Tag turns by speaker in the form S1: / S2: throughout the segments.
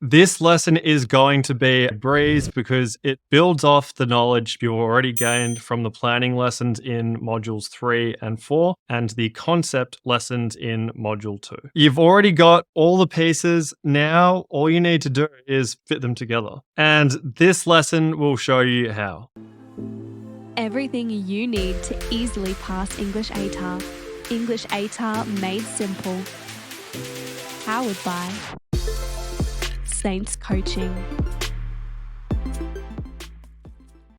S1: This lesson is going to be a breeze because it builds off the knowledge you've already gained from the planning lessons in modules 3 and 4 and the concept lessons in module 2. You've already got all the pieces. Now all you need to do is fit them together. And this lesson will show you how.
S2: Everything you need to easily pass English ATAR. English ATAR made simple. Powered by Saints Coaching.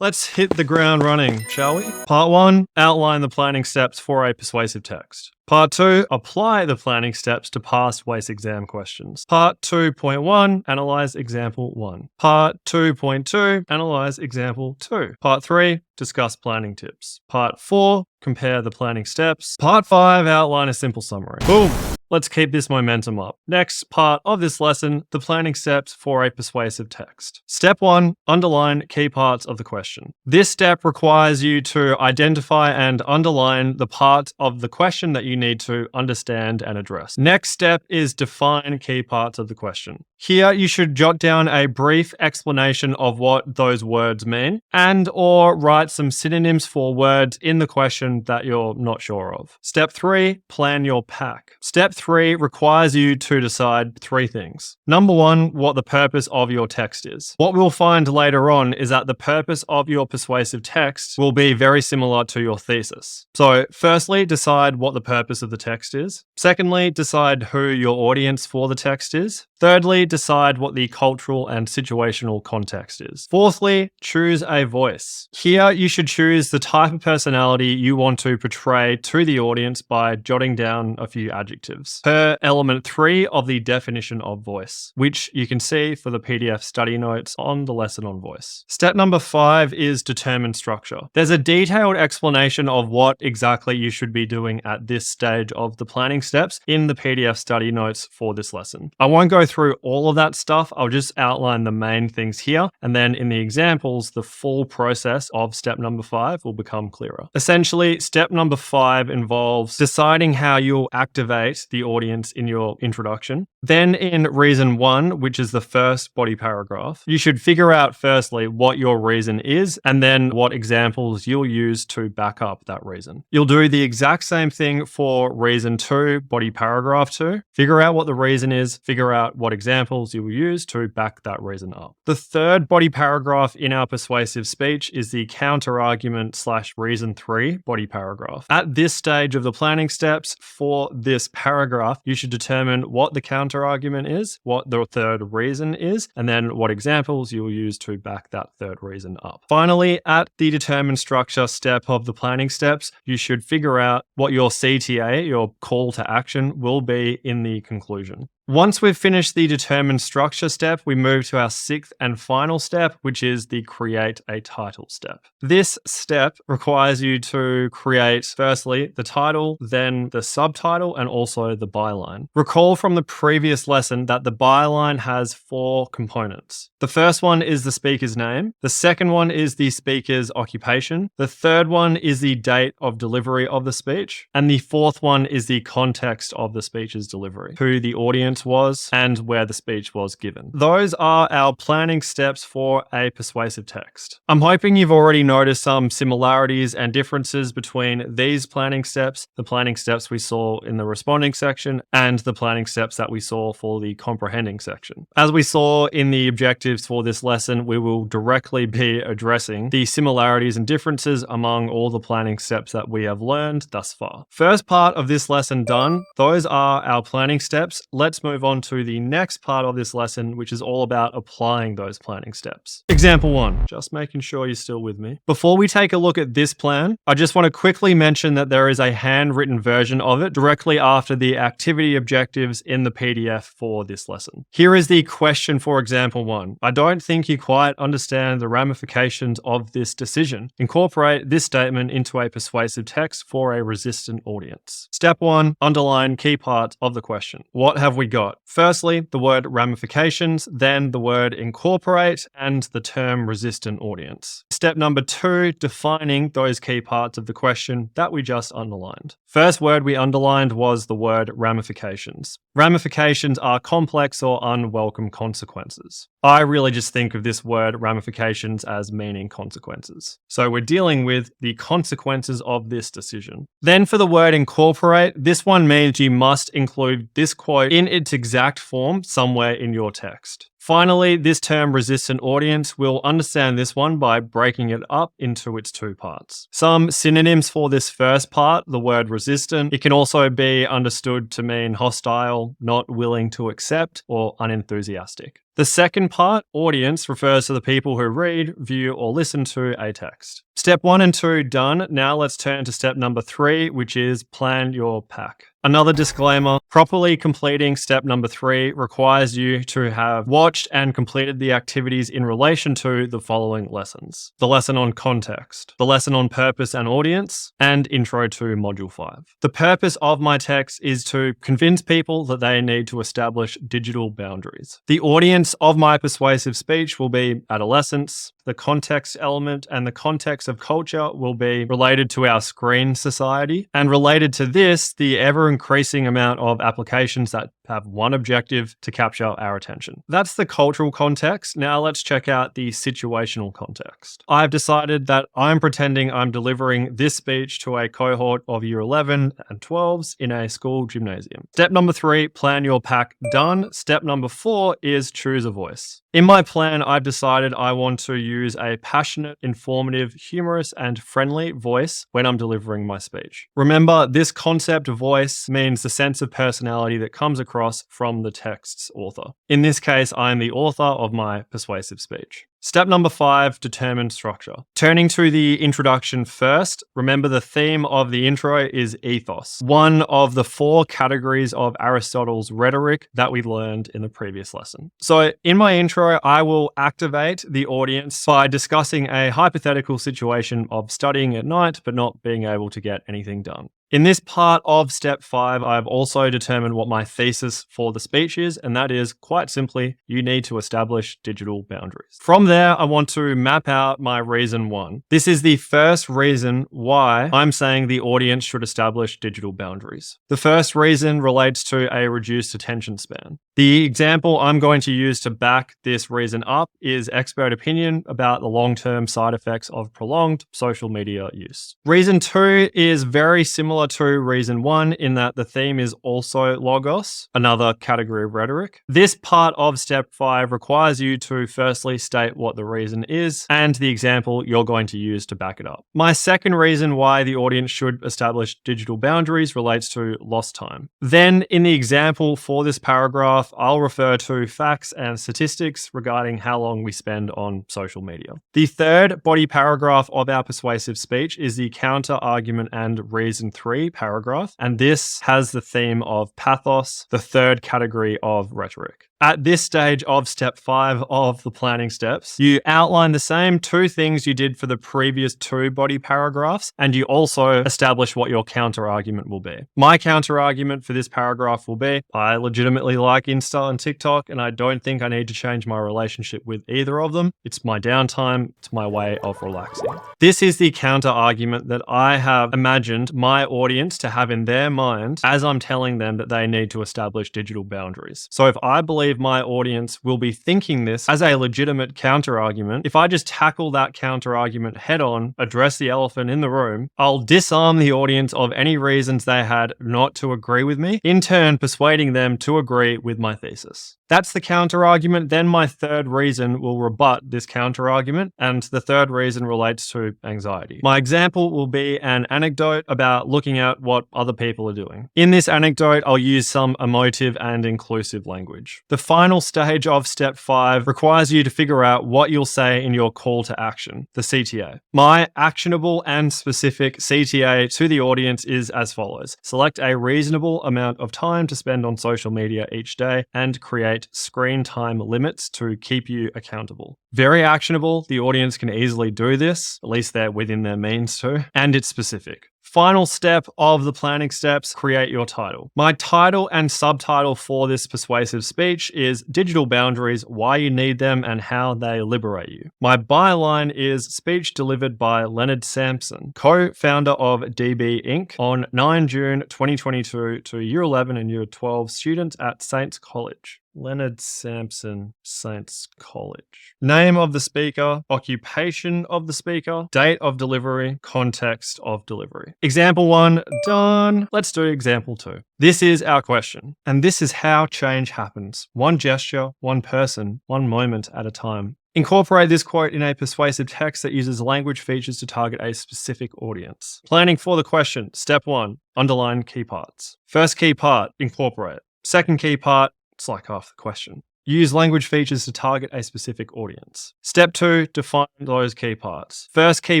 S1: Let's hit the ground running, shall we? Part 1, outline the planning steps for a persuasive text. Part 2, apply the planning steps to pass WACE exam questions. Part 2.1, analyze example 1. Part 2.2, analyze example 2. Part 3, discuss planning tips. Part 4, compare the planning steps. Part 5, outline a simple summary. Boom! Let's keep this momentum up. Next part of this lesson, the planning steps for a persuasive text. Step 1, underline key parts of the question. This step requires you to identify and underline the part of the question that you need to understand and address. Next step is define key parts of the question. Here, you should jot down a brief explanation of what those words mean and or write some synonyms for words in the question that you're not sure of. Step 3, plan your PAC. Step 3 requires you to decide 3 things. Number 1, what the purpose of your text is. What we'll find later on is that the purpose of your persuasive text will be very similar to your thesis. So firstly, decide what the purpose of the text is. Secondly, decide who your audience for the text is. Thirdly, decide what the cultural and situational context is. Fourthly, choose a voice. Here, you should choose the type of personality you want to portray to the audience by jotting down a few adjectives per element 3 of the definition of voice, which you can see for the PDF study notes on the lesson on voice. Step number 5 is determine structure. There's a detailed explanation of what exactly you should be doing at this stage of the planning steps in the PDF study notes for this lesson. I won't go through all of that stuff. I'll just outline the main things here. And then in the examples, the full process of step number 5 will become clearer. Essentially, step number 5 involves deciding how you'll activate the audience in your introduction. Then in reason 1, which is the first body paragraph, you should figure out firstly what your reason is and then what examples you'll use to back up that reason. You'll do the exact same thing for reason 2, body paragraph 2. Figure out what the reason is, figure out what examples you will use to back that reason up. The third body paragraph in our persuasive speech is the counter-argument / reason 3 body paragraph. At this stage of the planning steps for this paragraph, you should determine what the counter-argument is, what the third reason is, and then what examples you will use to back that third reason up. Finally, at the determine structure step of the planning steps, you should figure out what your CTA, your call to action, will be in the conclusion. Once we've finished the determine structure step, we move to our 6th and final step, which is the create a title step. This step requires you to create, firstly, the title, then the subtitle, and also the byline. Recall from the previous lesson that the byline has 4 components. The first one is the speaker's name. The second one is the speaker's occupation. The third one is the date of delivery of the speech. And the fourth one is the context of the speech's delivery, who the audience was and where the speech was given. Those are our planning steps for a persuasive text. I'm hoping you've already noticed some similarities and differences between these planning steps, the planning steps we saw in the responding section, and the planning steps that we saw for the comprehending section. As we saw in the objectives for this lesson, we will directly be addressing the similarities and differences among all the planning steps that we have learned thus far. First part of this lesson done. Those are our planning steps. Let's move on to the next part of this lesson, which is all about applying those planning steps. Example 1, just making sure you're still with me. Before we take a look at this plan, I just want to quickly mention that there is a handwritten version of it directly after the activity objectives in the PDF for this lesson. Here is the question for example 1. I don't think you quite understand the ramifications of this decision. Incorporate this statement into a persuasive text for a resistant audience. Step 1, underline key parts of the question. What have we got? Firstly, the word ramifications, then the word incorporate, and the term resistant audience. Step number 2, defining those key parts of the question that we just underlined. First word we underlined was the word ramifications. Ramifications are complex or unwelcome consequences. I really just think of this word ramifications as meaning consequences. So we're dealing with the consequences of this decision. Then for the word incorporate, this one means you must include this quote in its exact form somewhere in your text. Finally, this term resistant audience, will understand this one by breaking it up into its two parts. Some synonyms for this first part, the word resistant, it can also be understood to mean hostile, not willing to accept, or unenthusiastic. The second part, audience, refers to the people who read, view, or listen to a text. Step 1 and 2 done. Now let's turn to step number 3, which is plan your PAC. Another disclaimer, properly completing step number 3 requires you to have watched and completed the activities in relation to the following lessons. The lesson on context, the lesson on purpose and audience, and intro to module 5. The purpose of my text is to convince people that they need to establish digital boundaries. The audience of my persuasive speech will be adolescents. The context element and the context of culture will be related to our screen society, and related to this, the ever-increasing amount of applications that have one objective: to capture our attention. That's the cultural context. Now let's check out the situational context. I've decided that I'm pretending I'm delivering this speech to a cohort of year 11 and 12s in a school gymnasium. Step number 3, plan your PAC done. Step number 4 is choose a voice. In my plan, I've decided I want to use a passionate, informative, humorous, and friendly voice when I'm delivering my speech. Remember, this concept of voice means the sense of personality that comes across from the text's author. In this case, I am the author of my persuasive speech. Step number 5, determine structure. Turning to the introduction first, remember the theme of the intro is ethos, one of the 4 categories of Aristotle's rhetoric that we learned in the previous lesson. So in my intro, I will activate the audience by discussing a hypothetical situation of studying at night but not being able to get anything done. In this part of step 5, I've also determined what my thesis for the speech is, and that is, quite simply, you need to establish digital boundaries. From there, I want to map out my reason 1. This is the first reason why I'm saying the audience should establish digital boundaries. The first reason relates to a reduced attention span. The example I'm going to use to back this reason up is expert opinion about the long-term side effects of prolonged social media use. Reason 2 is very similar to reason 1 in that the theme is also logos, another category of rhetoric. This part of step 5 requires you to firstly state what the reason is and the example you're going to use to back it up. My second reason why the audience should establish digital boundaries relates to lost time. Then in the example for this paragraph, I'll refer to facts and statistics regarding how long we spend on social media. The third body paragraph of our persuasive speech is the counter argument and reason 3 paragraph, and this has the theme of pathos, the third category of rhetoric. At this stage of step 5 of the planning steps, you outline the same 2 things you did for the previous 2 body paragraphs, and you also establish what your counter-argument will be. My counter-argument for this paragraph will be, I legitimately like Insta and TikTok, and I don't think I need to change my relationship with either of them. It's my downtime, it's my way of relaxing. This is the counter-argument that I have imagined my audience to have in their mind as I'm telling them that they need to establish digital boundaries. So if I believe my audience will be thinking this as a legitimate counter-argument, if I just tackle that counter-argument head-on, address the elephant in the room, I'll disarm the audience of any reasons they had not to agree with me, in turn persuading them to agree with my thesis. That's the counter-argument. Then my third reason will rebut this counter-argument, and the third reason relates to anxiety. My example will be an anecdote about looking at what other people are doing. In this anecdote, I'll use some emotive and inclusive language. The final stage of step 5 requires you to figure out what you'll say in your call to action, the CTA. My actionable and specific CTA to the audience is as follows. Select a reasonable amount of time to spend on social media each day and create screen time limits to keep you accountable. Very actionable. The audience can easily do this, at least they're within their means to, and it's specific. Final step of the planning steps, create your title. My title and subtitle for this persuasive speech is Digital Boundaries, Why You Need Them and How They Liberate You. My byline is speech delivered by Leonard Sampson, co-founder of DB Inc. on 9 June 2022 to Year 11 and Year 12 students at Saints College. Leonard Sampson, Saints College. Name of the speaker, occupation of the speaker, date of delivery, context of delivery. Example 1, done. Let's do example 2. This is our question, and this is how change happens. One gesture, one person, one moment at a time. Incorporate this quote in a persuasive text that uses language features to target a specific audience. Planning for the question. Step 1, underline key parts. First key part, incorporate. Second key part, it's like half the question. Use language features to target a specific audience. Step 2, define those key parts. First key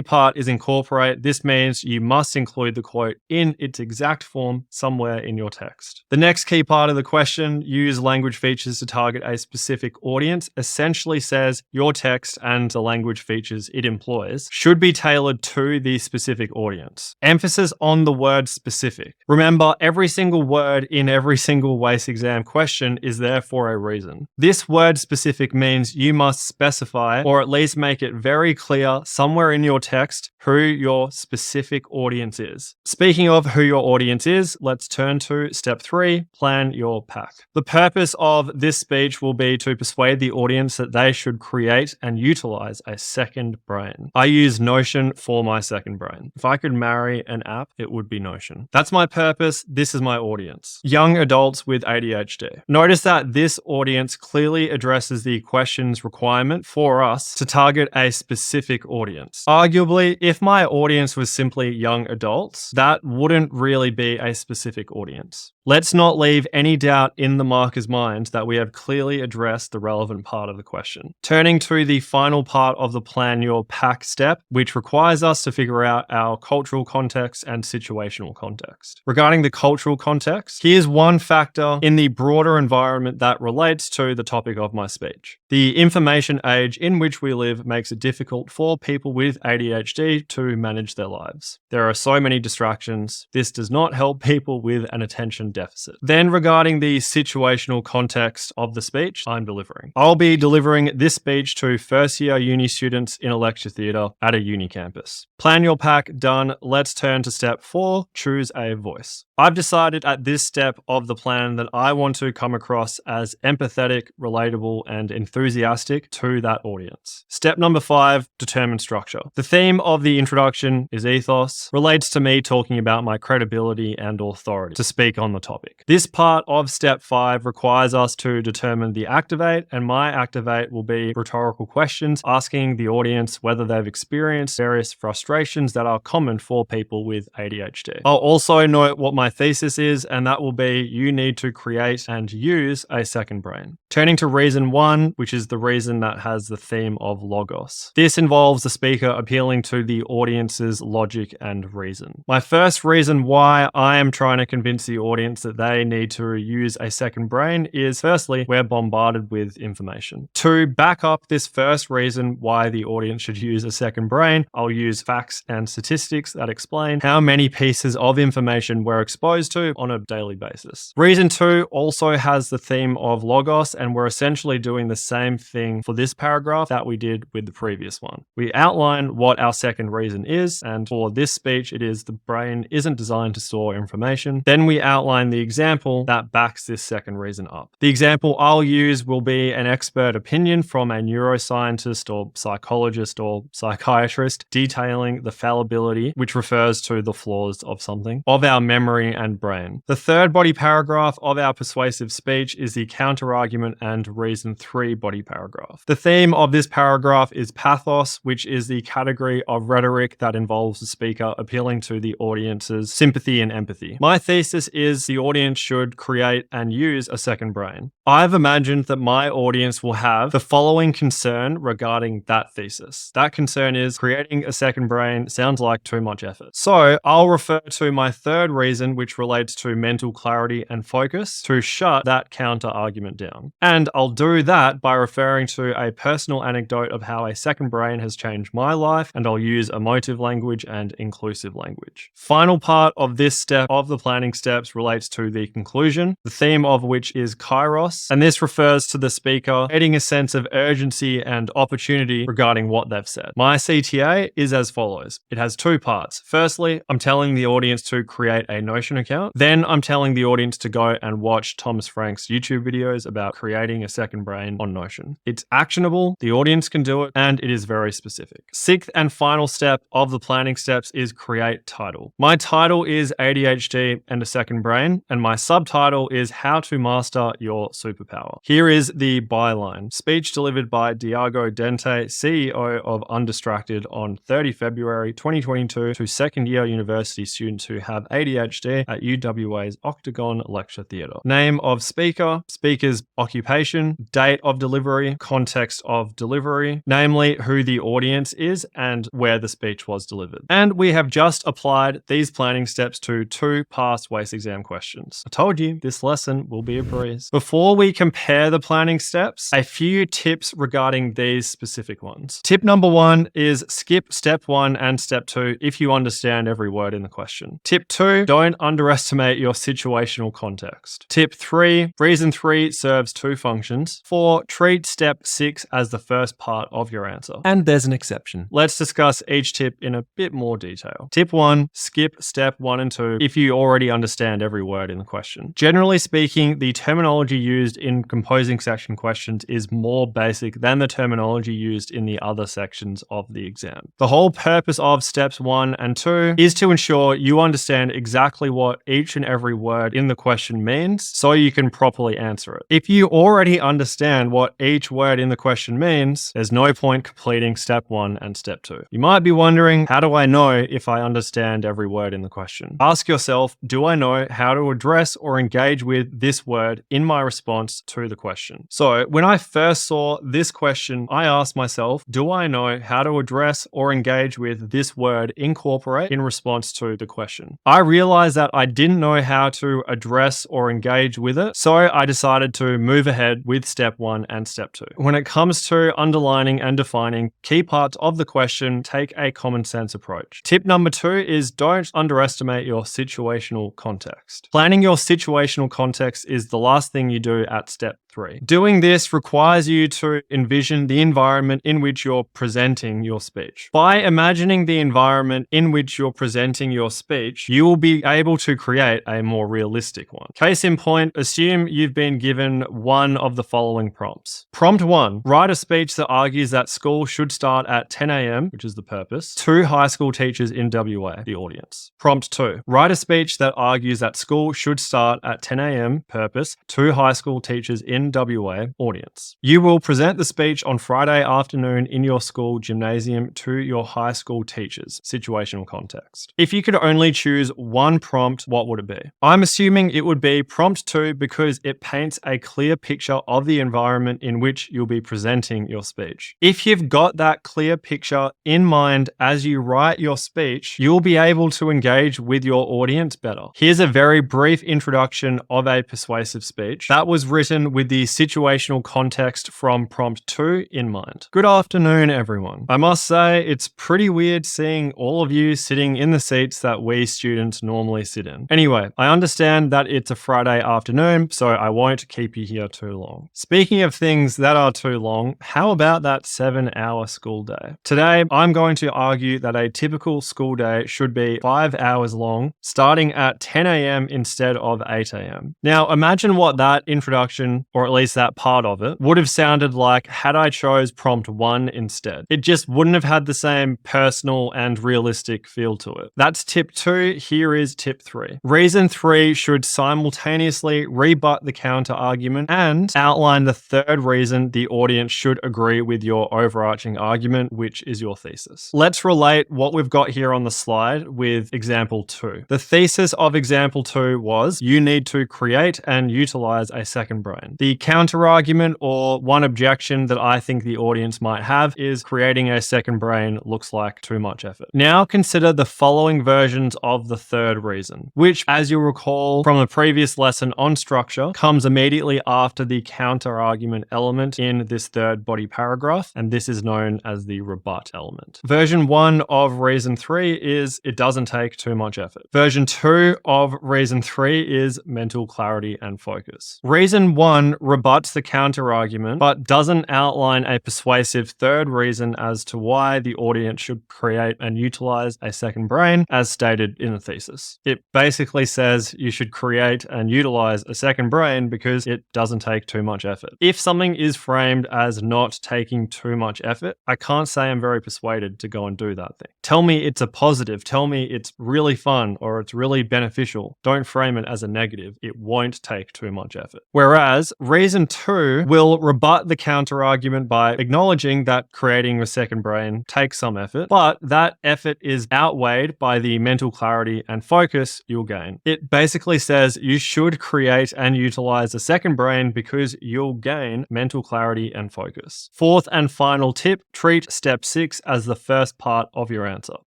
S1: part is incorporate. This means you must include the quote in its exact form somewhere in your text. The next key part of the question, use language features to target a specific audience, essentially says your text and the language features it employs should be tailored to the specific audience. Emphasis on the word specific. Remember, every single word in every single WACE exam question is there for a reason. This word specific means you must specify or at least make it very clear somewhere in your text who your specific audience is. Speaking of who your audience is, let's turn to step 3, plan your PAC. The purpose of this speech will be to persuade the audience that they should create and utilize a second brain. I use Notion for my second brain. If I could marry an app, it would be Notion. That's my purpose. This is my audience. Young adults with ADHD. Notice that this audience clearly addresses the question's requirement for us to target a specific audience. Arguably, if my audience was simply young adults, that wouldn't really be a specific audience. Let's not leave any doubt in the marker's mind that we have clearly addressed the relevant part of the question. Turning to the final part of the plan your PAC step, which requires us to figure out our cultural context and situational context. Regarding the cultural context, here's one factor in the broader environment that relates to the topic of my speech. The information age in which we live makes it difficult for people with ADHD to manage their lives. There are so many distractions. This does not help people with an attention deficit. Then regarding the situational context of the speech I'm delivering. I'll be delivering this speech to first year uni students in a lecture theatre at a uni campus. Plan your PAC, done. Let's turn to step 4, choose a voice. I've decided at this step of the plan that I want to come across as empathetic, relatable, and enthusiastic to that audience. Step number 5, determine structure. The theme of the introduction is ethos, relates to me talking about my credibility and authority to speak on the topic. This part of step 5 requires us to determine the activate, and my activate will be rhetorical questions asking the audience whether they've experienced various frustrations that are common for people with ADHD. I'll also note what my thesis is, and that will be you need to create and use a second brain. Turning to reason 1, which is the reason that has the theme of logos. This involves the speaker appealing to the audience's logic and reason. My first reason why I am trying to convince the audience that they need to use a second brain is firstly, we're bombarded with information. To back up this first reason why the audience should use a second brain, I'll use facts and statistics that explain how many pieces of information we're exposed to on a daily basis. Reason 2 also has the theme of logos, and we're essentially doing the same thing for this paragraph that we did with the previous one. We outline what our second reason is, and for this speech, it is the brain isn't designed to store information. Then we outline the example that backs this second reason up. The example I'll use will be an expert opinion from a neuroscientist or psychologist or psychiatrist detailing the fallibility, which refers to the flaws of something, of our memory and brain. The third body paragraph of our persuasive speech is the counter-argument and reason 3 body paragraph. The theme of this paragraph is pathos, which is the category of rhetoric that involves the speaker appealing to the audience's sympathy and empathy. My thesis is the audience should create and use a second brain. I've imagined that my audience will have the following concern regarding that thesis. That concern is creating a second brain sounds like too much effort. So I'll refer to my third reason, which relates to mental clarity and focus, to shut that counter argument down. And I'll do that by referring to a personal anecdote of how a second brain has changed my life, and I'll use emotive language and inclusive language. Final part of this step of the planning steps relates to the conclusion, the theme of which is Kairos, and this refers to the speaker creating a sense of urgency and opportunity regarding what they've said. My CTA is as follows. It has two parts. Firstly, I'm telling the audience to create a Notion account. Then I'm telling the audience to go and watch Thomas Frank's YouTube videos about creating a second brain on Notion. It's actionable, the audience can do it, and it is very specific. Sixth and final step of the planning steps is create title. My title is ADHD and a second brain, and my subtitle is How to Master Your Superpower. Here is the byline. Speech delivered by Diego Dente, CEO of Undistracted on 30 February 2022 to second-year university students who have ADHD at UWA's Octagon Lecture Theatre. Name of speaker, speaker's occupation, date of delivery, context of delivery, namely who the audience is and where the speech was delivered. And we have just applied these planning steps to 2 past WACE exam questions. I told you this lesson will be a breeze. Before we compare the planning steps, a few tips regarding these specific ones. Tip number 1 is skip step 1 and step 2 if you understand every word in the question. Tip 2, don't underestimate your situational context. Tip 3, reason 3 serves 2 functions. 4, treat step 6 as the first part of your answer. And there's an exception. Let's discuss each tip in a bit more detail. Tip 1, skip step 1 and 2 if you already understand every word in the question. Generally speaking, the terminology used in composing section questions is more basic than the terminology used in the other sections of the exam. The whole purpose of steps 1 and 2 is to ensure you understand exactly what each and every word in the question means so you can properly answer it. If you already understand what each word in the question means, there's no point completing step 1 and step 2. You might be wondering, how do I know if I understand every word in the question? Ask yourself, do I know how to address or engage with this word in my response to the question? So when I first saw this question, I asked myself, do I know how to address or engage with this word incorporate in response to the question? I realized that I didn't know how to address or engage with it, so I decided to move ahead with step 1 and step 2. When it comes to underlining and defining key parts of the question, take a common sense approach. Tip number 2 is don't underestimate your situational context. Planning your situational context is the last thing you do at step 3. Doing this requires you to envision the environment in which you're presenting your speech. By imagining the environment in which you're presenting your speech, you will be able to create a more realistic one. Case in point, assume you've been given one of the following prompts. Prompt 1, write a speech that argues that school should start at 10 a.m., which is the purpose, to high school teachers in WA, the audience. Prompt 2, write a speech that argues that school should start at 10 a.m., purpose, to high school teachers in WA, audience. You will present the speech on Friday afternoon in your school gymnasium to your high school teachers, situational context. If you could only choose one prompt, what would it be? I'm assuming it would be prompt 2 because it paints a clear picture of the environment in which you'll be presenting your speech. If you've got that clear picture in mind as you write your speech, you'll be able to engage with your audience better. Here's a very brief introduction of a persuasive speech that was written with the situational context from prompt 2 in mind. Good afternoon, everyone. I must say, it's pretty weird seeing all of you sitting in the seats that we students normally sit in. Anyway, I understand that it's a Friday afternoon, so I won't keep you here too long. Speaking of things that are too long, how about that 7-hour school day? Today, I'm going to argue that a typical school day should be 5 hours long, starting at 10 a.m. instead of 8 a.m. Now, imagine what that introduction or at least that part of it, would have sounded like had I chose prompt 1 instead. It just wouldn't have had the same personal and realistic feel to it. That's tip 2. Here is tip 3. Reason 3 should simultaneously rebut the counter argument and outline the third reason the audience should agree with your overarching argument, which is your thesis. Let's relate what we've got here on the slide with example 2. The thesis of example 2 was you need to create and utilize a second brain. The counter argument, or one objection that I think the audience might have, is creating a second brain looks like too much effort. Now consider the following versions of the third reason, which, as you'll recall from the previous lesson on structure, comes immediately after the counter argument element in this third body paragraph, and this is known as the rebut element. Version 1 of reason 3 is it doesn't take too much effort. Version 2 of reason 3 is mental clarity and focus. Reason 1 rebuts the counter argument, but doesn't outline a persuasive third reason as to why the audience should create and utilize a second brain, as stated in the thesis. It basically says you should create and utilize a second brain because it doesn't take too much effort. If something is framed as not taking too much effort, I can't say I'm very persuaded to go and do that thing. Tell me it's a positive. Tell me it's really fun or it's really beneficial. Don't frame it as a negative. It won't take too much effort. Whereas reason 2 will rebut the counter argument by acknowledging that creating a second brain takes some effort, but that effort is outweighed by the mental clarity and focus you'll gain. It basically says you should create and utilize a second brain because you'll gain mental clarity and focus. Fourth and final tip, treat step 6 as the first part of your answer.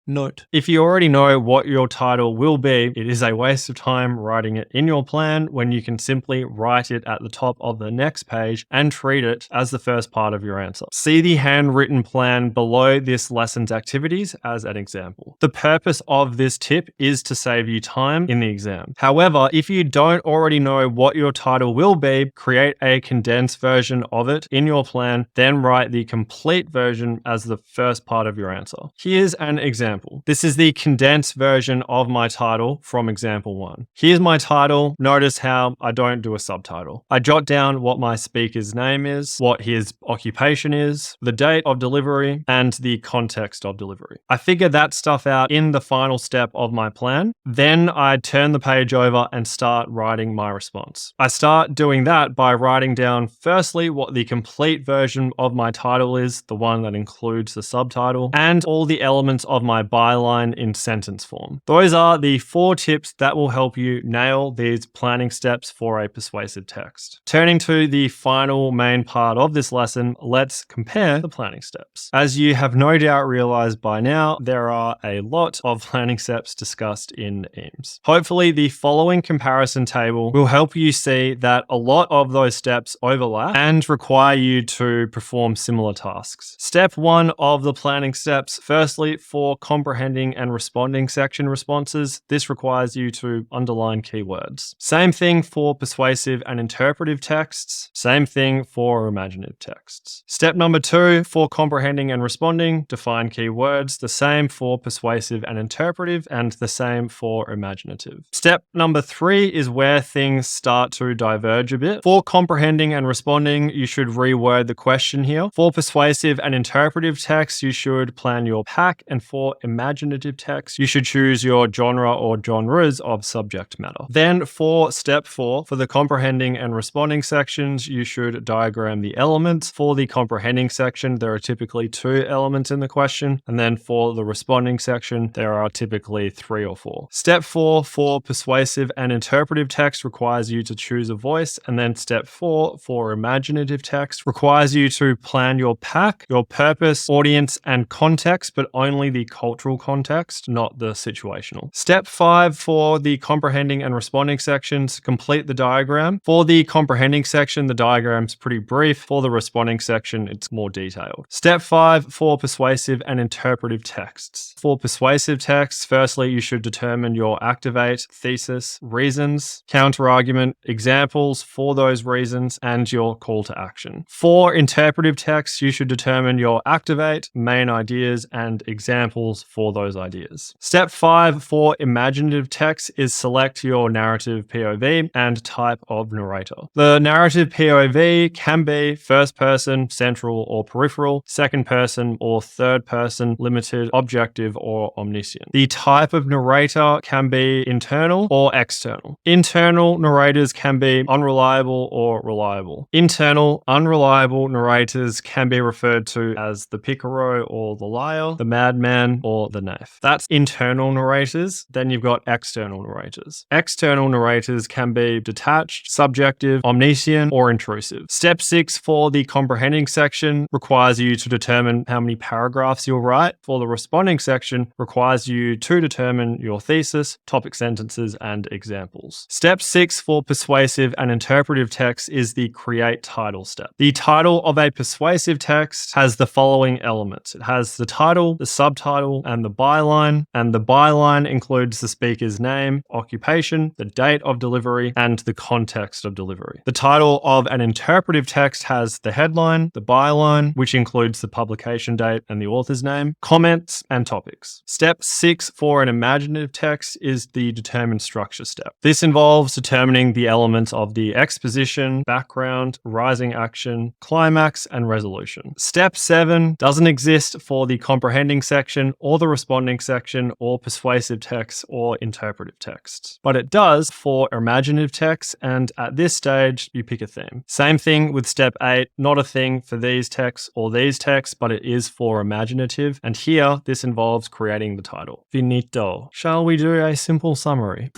S1: Note: if you already know what your title will be, it is a waste of time writing it in your plan when you can simply write it at the top of the next page and treat it as the first part of your answer. See the handwritten plan below this lesson's activities as an example. The purpose of this tip is to save you time in the exam. However, if you don't already know what your title will be, create a condensed version of it in your plan, then write the complete version as the first part of your answer. Here's an example. This is the condensed version of my title from example 1. Here's my title. Notice how I don't do a subtitle. I jot down what my speaker's name is, what his occupation is, the date of delivery, and the context of delivery. I figure that stuff out in the final step of my plan. Then I turn the page over and start writing my response. I start doing that by writing down firstly what the complete version of my title is, the one that includes the subtitle, and all the elements of my byline in sentence form. Those are the 4 tips that will help you nail these planning steps for a persuasive text. Turning to the final main part of this lesson, let's compare the planning steps. As you have no doubt realized by now, there are a lot of planning steps discussed in EAMS. Hopefully, the following comparison table will help you see that a lot of those steps overlap and require you to perform similar tasks. Step 1 of the planning steps, firstly, for comprehending and responding section responses, this requires you to underline keywords. Same thing for persuasive and interpretive texts. Same thing for imaginative texts. Step number 2, for comprehending and responding, define keywords. The same for persuasive and interpretive, and the same for imaginative. Step number 3 is where things start to diverge a bit. For comprehending and responding, you should reword the question here. For persuasive and interpretive text, you should plan your PAC, and for imaginative text, you should choose your genre or genres of subject matter. Then for step 4, for the comprehending and responding sections, you should diagram the elements. For the comprehending section, there are typically 2 elements in the question, and then for the responding section, there are typically 3 or 4. Step 4 for persuasive and interpretive text requires you to choose a voice, and then step 4 for imaginative text requires you to plan your PAC, your purpose, audience, and context, but only the cultural context, not the situational. Step 5 for the comprehending and responding sections, complete the diagram. For the comprehending section, the diagram's pretty brief. For the responding section, it's more detailed. Step 5 for persuasive and interpretive texts. For persuasive texts, firstly, you should determine your activate, thesis, reasons, counter-argument, examples for those reasons, and your call to action. For interpretive texts, you should determine your activate, main ideas, and examples for those ideas. Step 5 for imaginative text is select your narrative POV and type of narrator. The The narrative POV can be first person, central or peripheral, second person or third person, limited, objective or omniscient. The type of narrator can be internal or external. Internal narrators can be unreliable or reliable. Internal, unreliable narrators can be referred to as the Picaro or the liar, the madman or the naif. That's internal narrators. Then you've got external narrators. External narrators can be detached, subjective, omniscient, or intrusive. Step 6 for the comprehending section requires you to determine how many paragraphs you'll write. For the responding section requires you to determine your thesis, topic sentences, and examples. Step 6 for persuasive and interpretive text is the create title step. The title of a persuasive text has the following elements. It has the title, the subtitle, and the byline. And the byline includes the speaker's name, occupation, the date of delivery, and the context of delivery. The title of an interpretive text has the headline, the byline, which includes the publication date and the author's name, comments, and topics. Step 6 for an imaginative text is the determine structure step. This involves determining the elements of the exposition, background, rising action, climax, and resolution. Step 7 doesn't exist for the comprehending section or the responding section or persuasive text or interpretive text, but it does for imaginative text, and at this stage you pick a theme. Same thing with step 8, not a thing for these texts or these texts, but it is for imaginative, and here this involves creating the title. Finito. Shall we do a simple summary?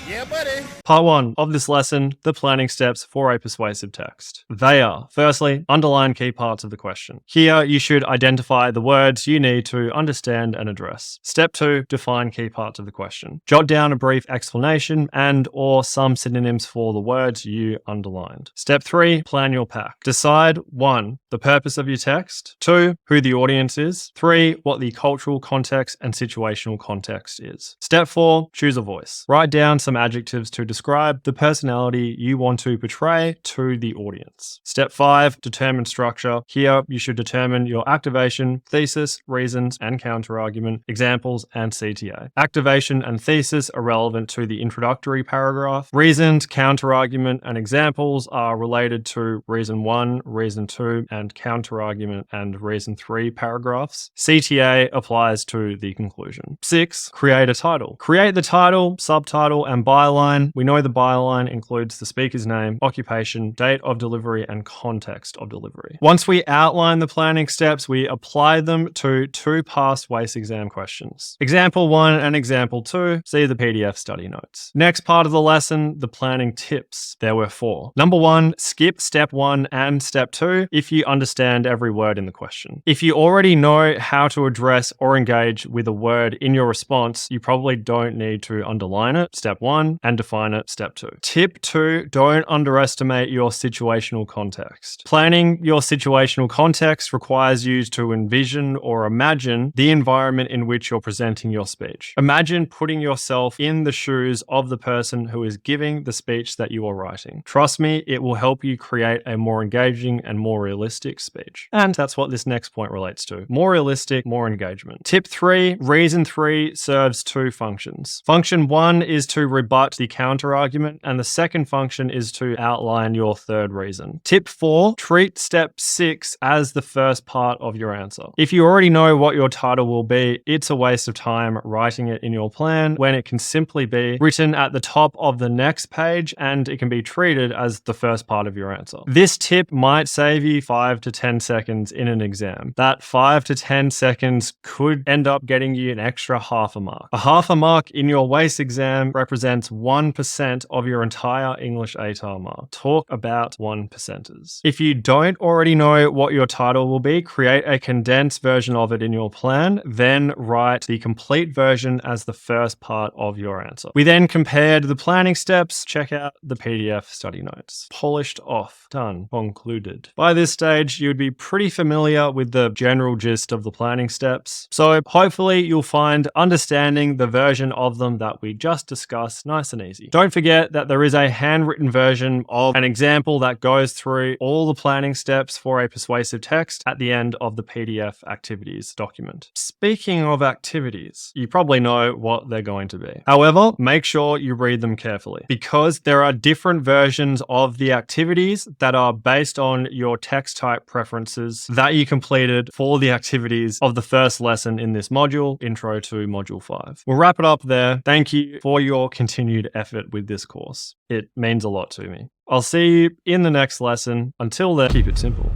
S3: Yeah, buddy.
S1: Part 1 of this lesson, the planning steps for a persuasive text. They are, firstly, underline key parts of the question. Here, you should identify the words you need to understand and address. Step 2, define key parts of the question. Jot down a brief explanation and or some synonyms for the words you underlined. Step 3, plan your PAC. Decide 1, the purpose of your text. 2, who the audience is. 3, what the cultural context and situational context is. Step 4, choose a voice. Write down some adjectives to describe the personality you want to portray to the audience. Step 5, determine structure. Here, you should determine your activation, thesis, reasons, and counterargument, examples, and CTA. Activation and thesis are relevant to the introductory paragraph. Reasons, counterargument, and examples are related to reason 1, reason 2, and counterargument and reason 3 paragraphs. CTA applies to the conclusion. 6, create a title. Create the title, subtitle, and byline. We know the byline includes the speaker's name, occupation, date of delivery, and context of delivery. Once we outline the planning steps, we apply them to 2 past WACE exam questions. Example 1 and example 2, see the PDF study notes. Next part of the lesson, the planning tips. There were 4. Number 1, skip step 1 and step 2 if you understand every word in the question. If you already know how to address or engage with a word in your response, you probably don't need to underline it, step 1, and define it, step 2. Tip 2, don't underestimate your situational context. Planning your situational context requires you to envision or imagine the environment in which you're presenting your speech. Imagine putting yourself in the shoes of the person who is giving the speech that you are writing. Trust me, it will help you create a more engaging and more realistic speech. And that's what this next point relates to. More realistic, more engagement. Tip 3, reason 3 serves 2 functions. Function 1 is to rebut the counter-argument, and the second function is to outline your third reason. Tip 4, treat step 6 as the first part of your answer. If you already know what your title will be, it's a waste of time writing it in your plan when it can simply be written at the top of the next page and it can be treated as the first part of your answer. This tip might save you 5 to 10 seconds in an exam. That 5 to 10 seconds could end up getting you an extra half a mark. A half a mark in your WACE exam represents 1% of your entire English ATAR mark. Talk about 1%ers. If you don't already know what your title will be, create a condensed version of it in your plan, then write the complete version as the first part of your answer. We then compared the planning steps. Check out the PDF study notes. Polished off. Done. Concluded. By this stage, you would be pretty familiar with the general gist of the planning steps. So hopefully you'll find understanding the version of them that we just discussed activities. Nice and easy. Don't forget that there is a handwritten version of an example that goes through all the planning steps for a persuasive text at the end of the PDF activities document. Speaking of activities, you probably know what they're going to be. However, make sure you read them carefully because there are different versions of the activities that are based on your text type preferences that you completed for the activities of the first lesson in this module, Intro to Module 5. We'll wrap it up there. Thank you for your continued effort with this course. It means a lot to me. I'll see you in the next lesson. Until then, keep it simple.